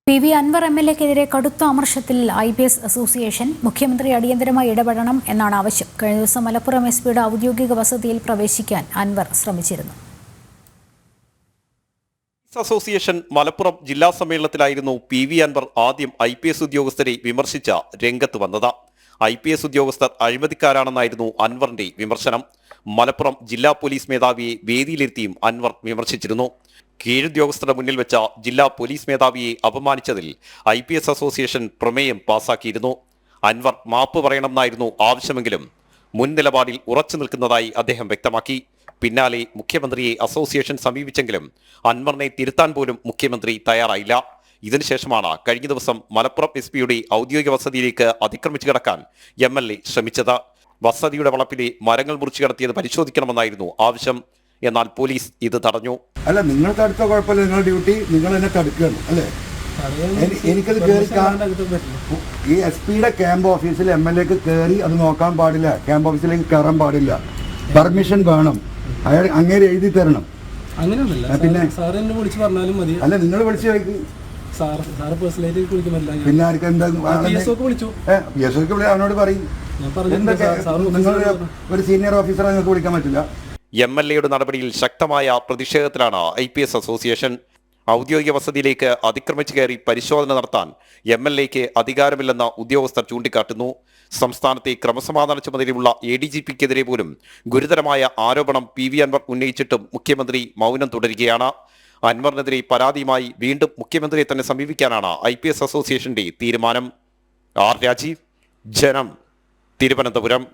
PV Anwar MLA-ക്കെതിരെ കടുത്ത അമർഷത്തിൽ IPS association മുഖ്യമന്ത്രി അടിയന്തരമായി ഇടപെടണം എന്നാണ് ആവശ്യം. കഴിഞ്ഞ ദിവസം മലപ്പുറം എസ്പിയുടെ ഔദ്യോഗിക വസതിയിൽ പ്രവേശിക്കാൻ അൻവർ ശ്രമിച്ചിരുന്നു. അസോസിയേഷൻ മലപ്പുറം ജില്ലാ സമ്മേളനത്തിലായിരുന്നു PV അൻവർ ആദ്യം IPS ഉദ്യോഗസ്ഥരെ വിമർശിച്ച രംഗത്ത് വന്നത്. IPS ഉദ്യോഗസ്ഥർ അഴിമതിക്കാരാണെന്നായിരുന്നു അൻവറിന്റെ വിമർശനം. മലപ്പുറം ജില്ലാ പോലീസ് മേധാവിയെ വേദിയിലിരുത്തിയും അൻവർ വിമർശിച്ചിരുന്നു. കീഴുദ്യോഗസ്ഥരുടെ മുന്നിൽ വെച്ച ജില്ലാ പോലീസ് മേധാവിയെ അപമാനിച്ചതിൽ IPS അസോസിയേഷൻ പ്രമേയം പാസാക്കിയിരുന്നു. അൻവർ മാപ്പ് പറയണമെന്നായിരുന്നു ആവശ്യമെങ്കിലും മുൻ നിലപാടിൽ ഉറച്ചു നിൽക്കുന്നതായി അദ്ദേഹം വ്യക്തമാക്കി. പിന്നാലെ മുഖ്യമന്ത്രിയെ അസോസിയേഷൻ സമീപിച്ചെങ്കിലും അൻവറിനെ തിരുത്താൻ പോലും മുഖ്യമന്ത്രി തയ്യാറായില്ല. ഇതിനുശേഷമാണ് കഴിഞ്ഞ ദിവസം മലപ്പുറം എസ്പിയുടെ ഔദ്യോഗിക വസതിയിലേക്ക് അതിക്രമിച്ചു കടക്കാൻ MLA ശ്രമിച്ചത്. വസതിയുടെ വളപ്പിലെ മരങ്ങൾ മുറിച്ചു കടത്തിയത് പരിശോധിക്കണമെന്നായിരുന്നു ആവശ്യം. എന്നാൽ പോലീസ് ഇത് തടഞ്ഞു. അല്ല, നിങ്ങൾ തടുത്ത കുഴപ്പമില്ല, നിങ്ങളുടെ ഡ്യൂട്ടി നിങ്ങൾ എന്നെ തടുക്കുകയാണ് അല്ലേ? എനിക്കത് കയറി ഈ SP-യുടെ ക്യാമ്പ് ഓഫീസിൽ MLA-ക്ക് കയറി അത് നോക്കാൻ പാടില്ല, ക്യാമ്പ് ഓഫീസിലേക്ക് കയറാൻ പാടില്ല, പെർമിഷൻ വേണം, അയാൾ അങ്ങേര് എഴുതി തരണം. പിന്നെ അല്ല, നിങ്ങൾ വിളിച്ചു ചോദിക്കും, പിന്നെ ആർക്ക് എന്താ അവനോട് പറയും. നിങ്ങൾ ഒരു സീനിയർ ഓഫീസറെ നിങ്ങൾക്ക് വിളിക്കാൻ പറ്റില്ല. MLA-യുടെ നടപടിയിൽ ശക്തമായ പ്രതിഷേധത്തിലാണ് IPS അസോസിയേഷൻ. ഔദ്യോഗിക വസതിയിലേക്ക് അതിക്രമിച്ചു കയറി പരിശോധന നടത്താൻ MLA-ക്ക് അധികാരമില്ലെന്ന ഉദ്യോഗസ്ഥർ ചൂണ്ടിക്കാട്ടുന്നു. സംസ്ഥാനത്തെ ക്രമസമാധാന ചുമതലയുള്ള ADGP-ക്കെതിരെ പോലും ഗുരുതരമായ ആരോപണം PV അൻവർ ഉന്നയിച്ചിട്ടും മുഖ്യമന്ത്രി മൗനം തുടരുകയാണ്. അൻവറിനെതിരെ പരാതിയുമായി വീണ്ടും മുഖ്യമന്ത്രിയെ തന്നെ സമീപിക്കാനാണ് IPS അസോസിയേഷന്റെ തീരുമാനം. R. രാജീവ്, ജനം, തിരുവനന്തപുരം.